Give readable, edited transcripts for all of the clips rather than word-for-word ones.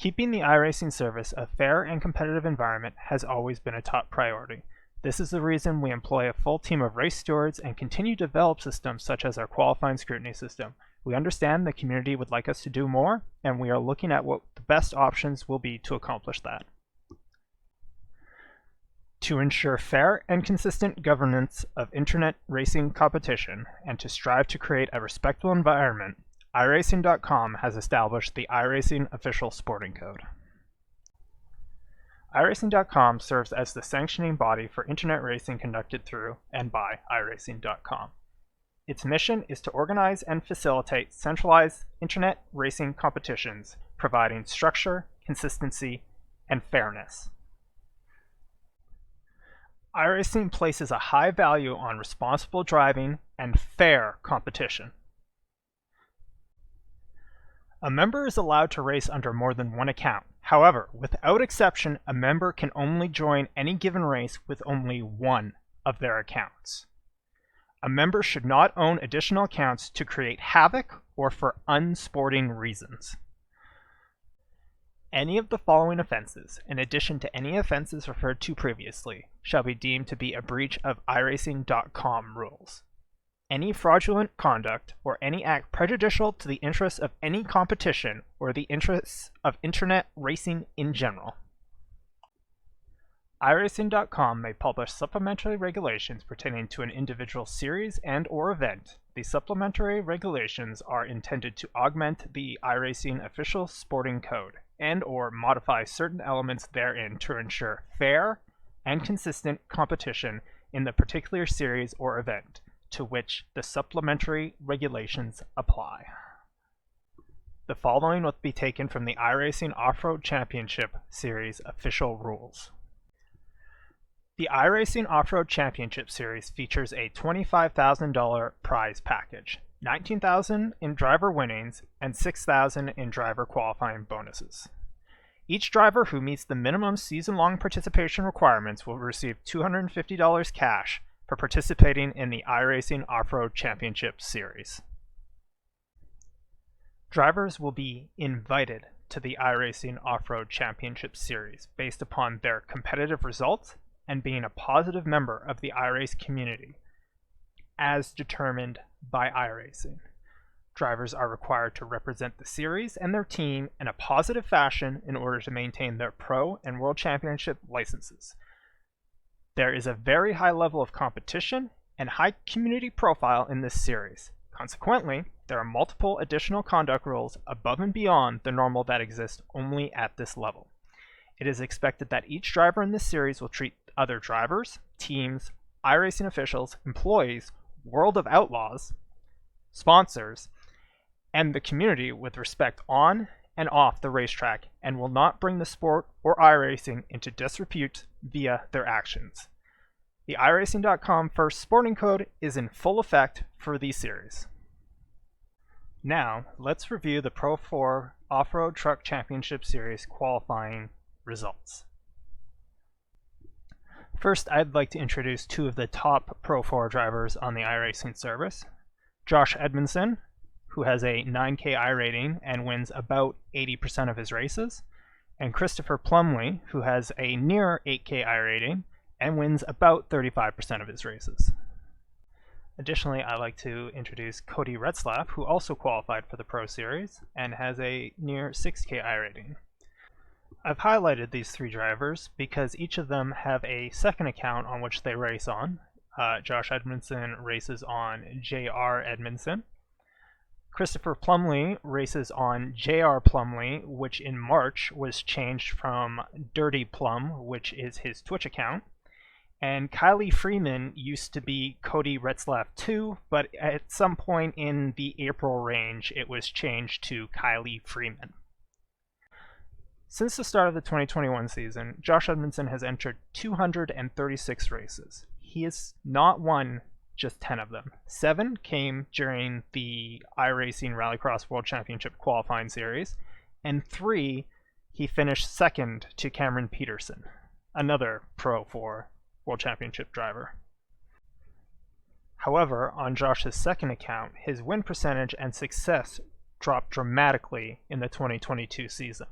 Keeping the iRacing service a fair and competitive environment has always been a top priority. This is the reason we employ a full team of race stewards and continue to develop systems such as our qualifying scrutiny system. We understand the community would like us to do more, and we are looking at what the best options will be to accomplish that. To ensure fair and consistent governance of internet racing competition and to strive to create a respectful environment, iRacing.com has established the iRacing Official Sporting Code. iRacing.com serves as the sanctioning body for internet racing conducted through and by iRacing.com. Its mission is to organize and facilitate centralized internet racing competitions, providing structure, consistency, and fairness. iRacing places a high value on responsible driving and fair competition. A member is allowed to race under more than one account. However, without exception, a member can only join any given race with only one of their accounts. A member should not own additional accounts to create havoc or for unsporting reasons. Any of the following offenses, in addition to any offenses referred to previously, shall be deemed to be a breach of iRacing.com rules. Any fraudulent conduct or any act prejudicial to the interests of any competition or the interests of internet racing in general. iRacing.com may publish supplementary regulations pertaining to an individual series and/or event. These supplementary regulations are intended to augment the iRacing Official Sporting Code and/or modify certain elements therein to ensure fair and consistent competition in the particular series or event to which the supplementary regulations apply. The following will be taken from the iRacing Off-Road Championship Series official rules. The iRacing Off-Road Championship Series features a $25,000 prize package, $19,000 in driver winnings, and $6,000 in driver qualifying bonuses. Each driver who meets the minimum season-long participation requirements will receive $250 cash for participating in the iRacing Off-Road Championship Series. Drivers will be invited to the iRacing Off-Road Championship Series based upon their competitive results and being a positive member of the iRace community, as determined by iRacing. Drivers are required to represent the series and their team in a positive fashion in order to maintain their pro and world championship licenses. There is a very high level of competition and high community profile in this series. Consequently, there are multiple additional conduct rules above and beyond the normal that exist only at this level. It is expected that each driver in this series will treat other drivers, teams, iRacing officials, employees, World of Outlaws, sponsors, and the community with respect on and off the racetrack, and will not bring the sport or iRacing into disrepute via their actions. The iRacing.com First Sporting Code is in full effect for these series. Now, let's review the Pro 4 Off-Road Truck Championship Series qualifying results. First, I'd like to introduce two of the top Pro 4 drivers on the iRacing service. Josh Edmundson, who has a 9K I rating and wins about 80% of his races, and Christopher Plumley, who has a near 8K I rating and wins about 35% of his races. Additionally, I'd like to introduce Cody Retzlaff, who also qualified for the Pro Series and has a near 6K I rating. I've highlighted these three drivers because each of them have a second account on which they race on. Josh Edmondson races on JR Edmondson. Christopher Plumley races on JR Plumley, which in March was changed from Dirty Plum, which is his Twitch account. And Kylie Freeman used to be Cody Retzlaff 2, but at some point in the April range, it was changed to Kylie Freeman. Since the start of the 2021 season, Josh Edmondson has entered 236 races. He has not won just 10 of them. 7 came during the iRacing Rallycross World Championship qualifying series, and 3 he finished second to Cameron Peterson, another Pro 4 World Championship driver. However, on Josh's second account, his win percentage and success dropped dramatically in the 2022 season.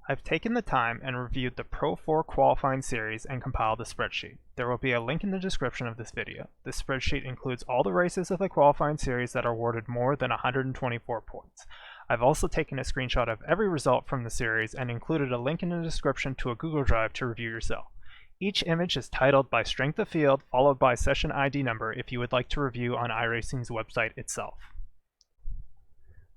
I've taken the time and reviewed the Pro 4 qualifying series and compiled a spreadsheet. There will be a link in the description of this video. This spreadsheet includes all the races of the qualifying series that are awarded more than 124 points. I've also taken a screenshot of every result from the series and included a link in the description to a Google Drive to review yourself. Each image is titled by strength of field, followed by session ID number if you would like to review on iRacing's website itself.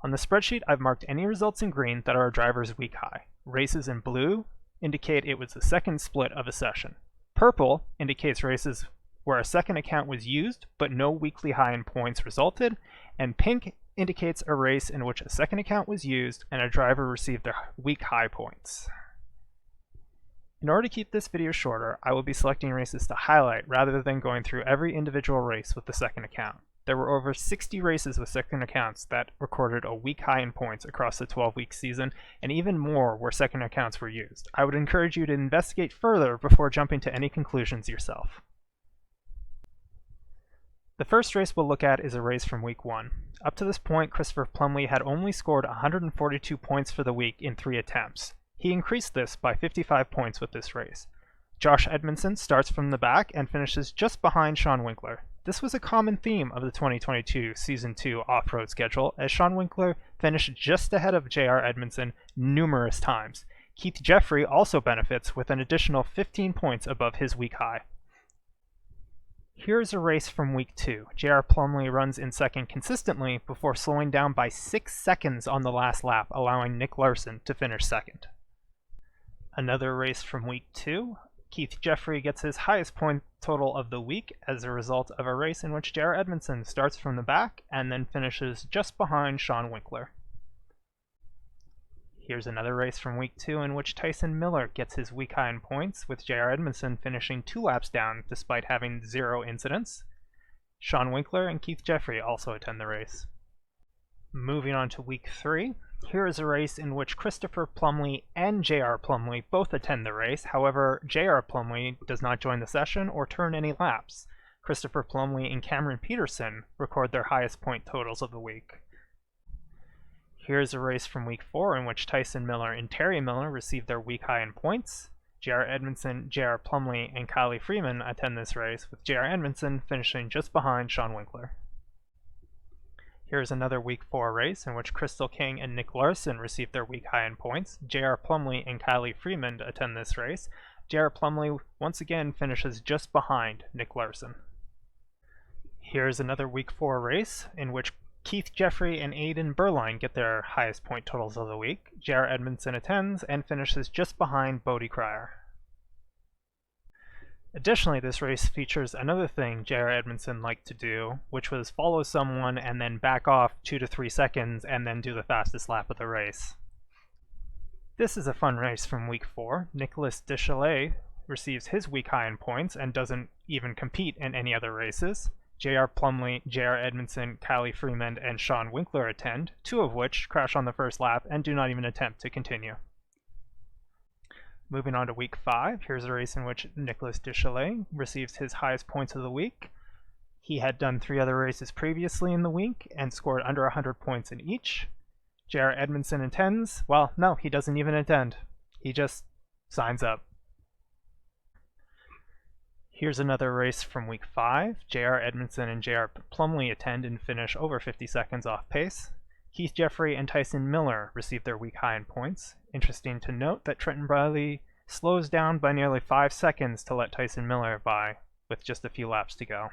On the spreadsheet, I've marked any results in green that are a driver's week high. Races in blue indicate it was the second split of a session. Purple indicates races where a second account was used, but no weekly high in points resulted, and pink indicates a race in which a second account was used and a driver received their week high points. In order to keep this video shorter, I will be selecting races to highlight rather than going through every individual race with the second account. There were over 60 races with second accounts that recorded a week high in points across the 12-week season, and even more where second accounts were used. I would encourage you to investigate further before jumping to any conclusions yourself. The first race we'll look at is a race from week 1. Up to this point, Christopher Plumley had only scored 142 points for the week in 3 attempts. He increased this by 55 points with this race. Josh Edmondson starts from the back and finishes just behind Sean Winkler. This was a common theme of the 2022 Season 2 off-road schedule, as Sean Winkler finished just ahead of J.R. Edmondson numerous times. Keith Jeffrey also benefits with an additional 15 points above his week high. Here's a race from week 2. J.R. Plumley runs in second consistently before slowing down by 6 seconds on the last lap, allowing Nick Larson to finish second. Another race from week 2. Keith Jeffrey gets his highest point total of the week as a result of a race in which J.R. Edmondson starts from the back and then finishes just behind Sean Winkler. Here's another race from week 2 in which Tyson Miller gets his week high in points, with J.R. Edmondson finishing 2 laps down despite having 0 incidents. Sean Winkler and Keith Jeffrey also attend the race. Moving on to week 3. Here is a race in which Christopher Plumley and J.R. Plumley both attend the race. However, J.R. Plumley does not join the session or turn any laps. Christopher Plumley and Cameron Peterson record their highest point totals of the week. Here's a race from week 4 in which Tyson Miller and Terry Miller receive their week high in points. J.R. Edmondson, J.R. Plumley, and Kylie Freeman attend this race, with J.R. Edmondson finishing just behind Sean Winkler. Here's another week 4 race in which Crystal King and Nick Larson receive their week high in points. J.R. Plumley and Kylie Freeman attend this race. J.R. Plumley once again finishes just behind Nick Larson. Here's another week 4 race in which Keith Jeffrey and Aidan Berline get their highest point totals of the week. J.R. Edmondson attends and finishes just behind Bodie Cryer. Additionally, this race features another thing J.R. Edmondson liked to do, which was follow someone and then back off 2 to 3 seconds and then do the fastest lap of the race. This is a fun race from week 4. Nicholas Dechalet receives his week high in points and doesn't even compete in any other races. J.R. Plumley, J.R. Edmondson, Kylie Freeman, and Sean Winkler attend, 2 of which crash on the first lap and do not even attempt to continue. Moving on to week 5, here's a race in which Nicholas Dechalet receives his highest points of the week. He had done 3 other races previously in the week and scored under 100 points in each. J.R. Edmondson attends. Well, no, he doesn't even attend. He just signs up. Here's another race from week 5. J.R. Edmondson and J.R. Plumley attend and finish over 50 seconds off pace. Keith Jeffrey and Tyson Miller receive their week high in points. Interesting to note that Trenton Briley slows down by nearly 5 seconds to let Tyson Miller by, with just a few laps to go.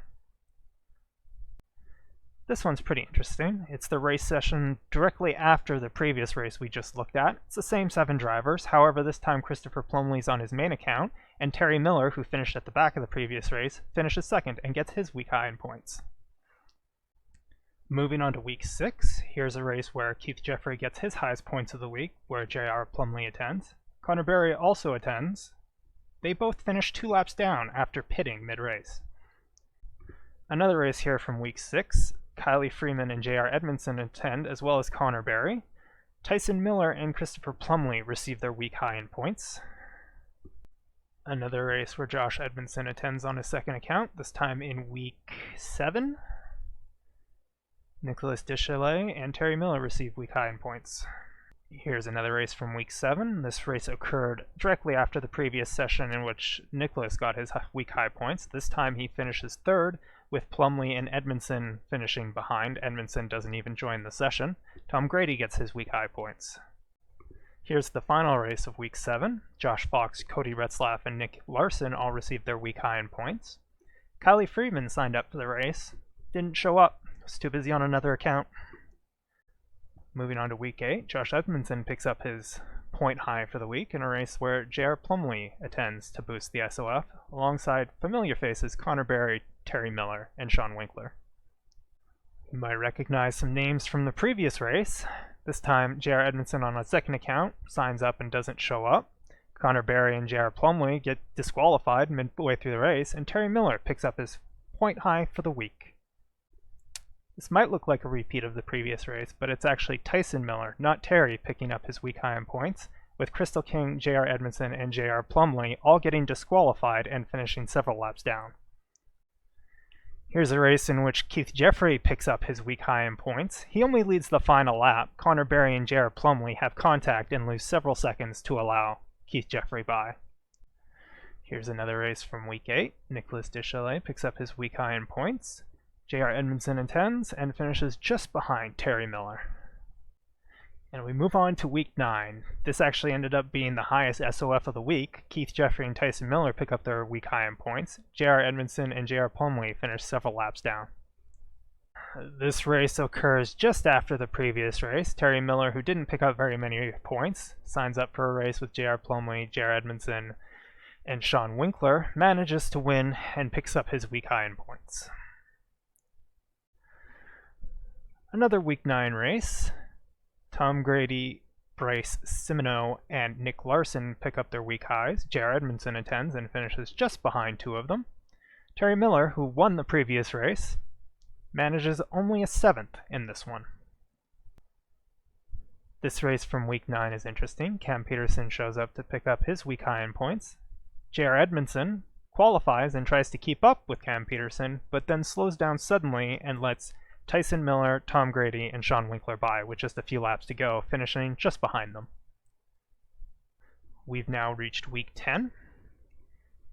This one's pretty interesting. It's the race session directly after the previous race we just looked at. It's the same 7 drivers, however this time Christopher Plumley's on his main account, and Terry Miller, who finished at the back of the previous race, finishes second and gets his week high in points. Moving on to week 6, here's a race where Keith Jeffrey gets his highest points of the week, where J.R. Plumley attends. Connor Berry also attends. They both finish 2 laps down after pitting mid-race. Another race here from week 6, Kylie Freeman and J.R. Edmondson attend, as well as Connor Berry. Tyson Miller and Christopher Plumley receive their week high in points. Another race where Josh Edmondson attends on his second account, this time in week 7. Nicholas Dechalet and Terry Miller receive week high in points. Here's another race from week 7. This race occurred directly after the previous session in which Nicholas got his week high points. This time he finishes third, with Plumley and Edmondson finishing behind. Edmondson doesn't even join the session. Tom Grady gets his week high points. Here's the final race of week 7. Josh Fox, Cody Retzlaff, and Nick Larson all received their week high in points. Kylie Freeman signed up for the race, didn't show up, was too busy on another account. Moving on to week 8, Josh Edmondson picks up his point high for the week in a race where J.R. Plumley attends to boost the SOF, alongside familiar faces Connor Berry, Terry Miller, and Sean Winkler. You might recognize some names from the previous race. This time, J.R. Edmondson on a second account signs up and doesn't show up. Connor Berry and J.R. Plumley get disqualified midway through the race, and Terry Miller picks up his point high for the week. This might look like a repeat of the previous race, but it's actually Tyson Miller, not Terry, picking up his week high in points, with Crystal King, J.R. Edmondson, and J.R. Plumley all getting disqualified and finishing several laps down. Here's a race in which Keith Jeffrey picks up his week high in points. He only leads the final lap. Connor Berry and J.R. Plumley have contact and lose several seconds to allow Keith Jeffrey by. Here's another race from week 8. Nicholas Deschalais picks up his week high in points. J.R. Edmondson attends and finishes just behind Terry Miller. And we move on to week 9. This actually ended up being the highest SOF of the week. Keith Jeffrey and Tyson Miller pick up their week high in points. J.R. Edmondson and J.R. Plumley finish several laps down. This race occurs just after the previous race. Terry Miller, who didn't pick up very many points, signs up for a race with J.R. Plumley, J.R. Edmondson, and Sean Winkler, manages to win and picks up his week high in points. Another week 9 race. Tom Grady, Bryce Simoneau, and Nick Larson pick up their week highs. J.R. Edmondson attends and finishes just behind 2 of them. Terry Miller, who won the previous race, manages only a 7th in this one. This race from week 9 is interesting. Cam Peterson shows up to pick up his week high in points. J.R. Edmondson qualifies and tries to keep up with Cam Peterson, but then slows down suddenly and lets Tyson Miller, Tom Grady, and Sean Winkler by, with just a few laps to go, finishing just behind them. We've now reached week 10.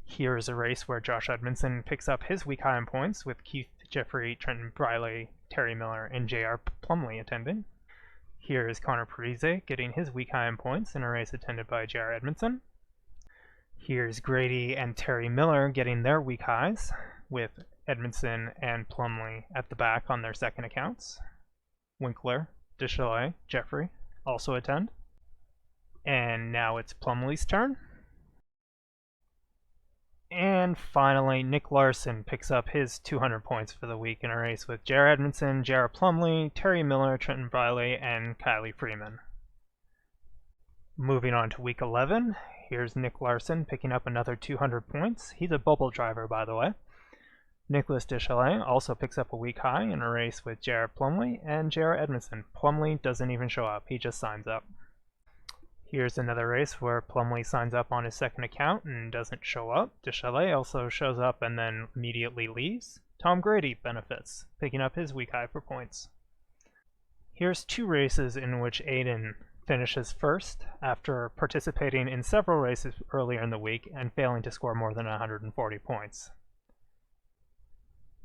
Here's a race where Josh Edmondson picks up his week high in points, with Keith Jeffrey, Trenton Briley, Terry Miller, and J.R. Plumley attending. Here is Connor Parise getting his week high in points in a race attended by J.R. Edmondson. Here's Grady and Terry Miller getting their week highs, with Edmondson and Plumley at the back on their second accounts. Winkler, Deschalais, Jeffrey also attend. And now it's Plumley's turn. And finally, Nick Larson picks up his 200 points for the week in a race with J.R. Edmondson, J.R. Plumley, Terry Miller, Trenton Briley, and Kylie Freeman. Moving on to week 11, here's Nick Larson picking up another 200 points. He's a bubble driver, by the way. Nicholas Deschalais also picks up a week high in a race with J.R. Plumley and J.R. Edmondson. Plumley doesn't even show up, he just signs up. Here's another race where Plumley signs up on his second account and doesn't show up. Deschalais also shows up and then immediately leaves. Tom Grady benefits, picking up his week high for points. Here's 2 races in which Aiden finishes first after participating in several races earlier in the week and failing to score more than 140 points.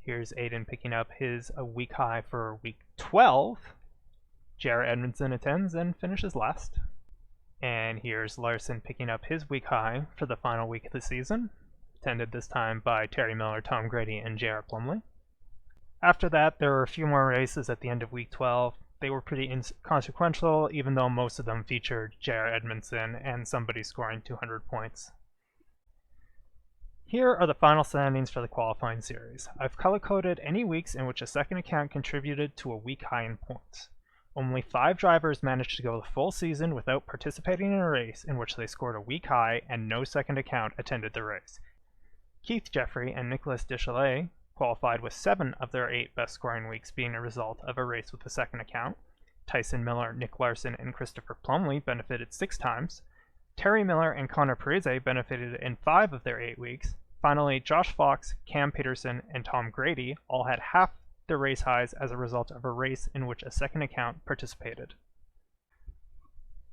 Here's Aiden picking up his week high for week 12. J.R. Edmondson attends and finishes last. And here's Larson picking up his week high for the final week of the season, attended this time by Terry Miller, Tom Grady, and J.R. Plumley. After that, there were a few more races at the end of week 12. They were pretty inconsequential, even though most of them featured J.R. Edmondson and somebody scoring 200 points. Here are the final standings for the qualifying series. I've color-coded any weeks in which a second account contributed to a week high in points. Only 5 drivers managed to go the full season without participating in a race in which they scored a week high and no second account attended the race. Keith Jeffrey and Nicholas Deschalais qualified with 7 of their 8 best scoring weeks being a result of a race with a second account. Tyson Miller, Nick Larson, and Christopher Plumley benefited 6 times. Terry Miller and Connor Parise benefited in 5 of their 8 weeks. Finally, Josh Fox, Cam Peterson, and Tom Grady all had half their race highs as a result of a race in which a second account participated.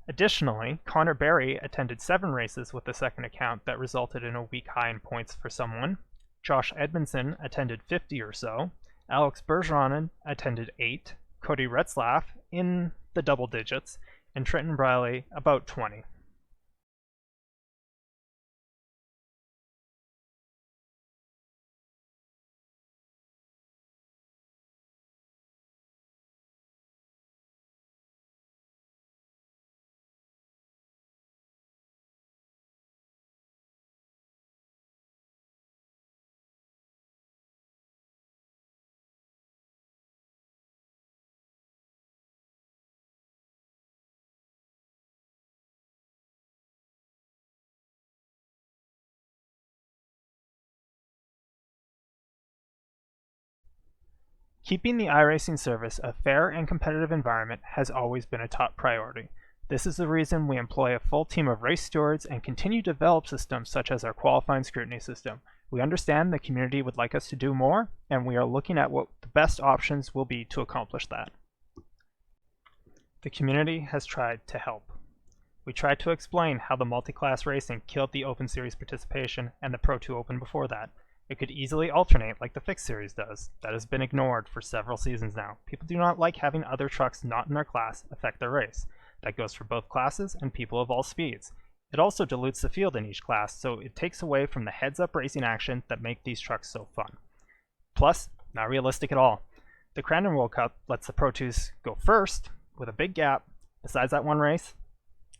Additionally, Connor Berry attended 7 races with the second account that resulted in a week high in points for someone. Josh Edmondson attended 50 or so. Alex Bergeron attended 8. Cody Retzlaff in the double digits. And Trenton Briley about 20. Keeping the iRacing service a fair and competitive environment has always been a top priority. This is the reason we employ a full team of race stewards and continue to develop systems such as our qualifying scrutiny system. We understand the community would like us to do more, and we are looking at what the best options will be to accomplish that. The community has tried to help. We tried to explain how the multi-class racing killed the Open Series participation and the Pro 2 Open before that. It could easily alternate like the Fixed Series does. That has been ignored for several seasons now. People do not like having other trucks not in their class affect their race. That goes for both classes and people of all speeds. It also dilutes the field in each class, so it takes away from the heads-up racing action that make these trucks so fun. Plus, not realistic at all. The Crandon World Cup lets the Pro 2s go first, with a big gap. Besides that one race,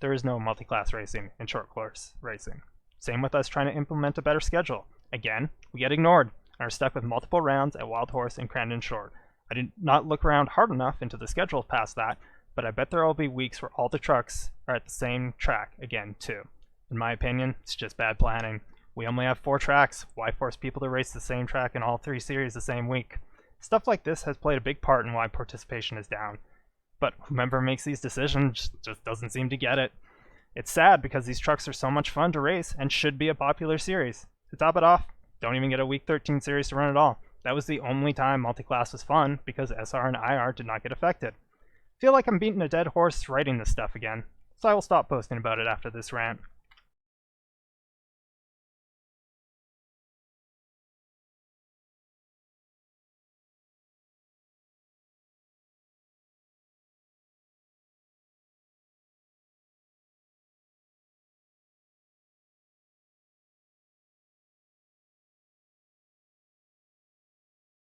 there is no multi-class racing in short course racing. Same with us trying to implement a better schedule. Again, we get ignored and are stuck with multiple rounds at Wild Horse and Crandon Short. I did not look around hard enough into the schedule past that, but I bet there will be weeks where all the trucks are at the same track again too. In my opinion, it's just bad planning. We only have 4 tracks. Why force people to race the same track in all 3 series the same week? Stuff like this has played a big part in why participation is down. But whoever makes these decisions just doesn't seem to get it. It's sad because these trucks are so much fun to race and should be a popular series. To top it off, don't even get a Week 13 series to run at all. That was the only time multi-class was fun because SR and IR did not get affected. I feel like I'm beating a dead horse writing this stuff again, so I will stop posting about it after this rant.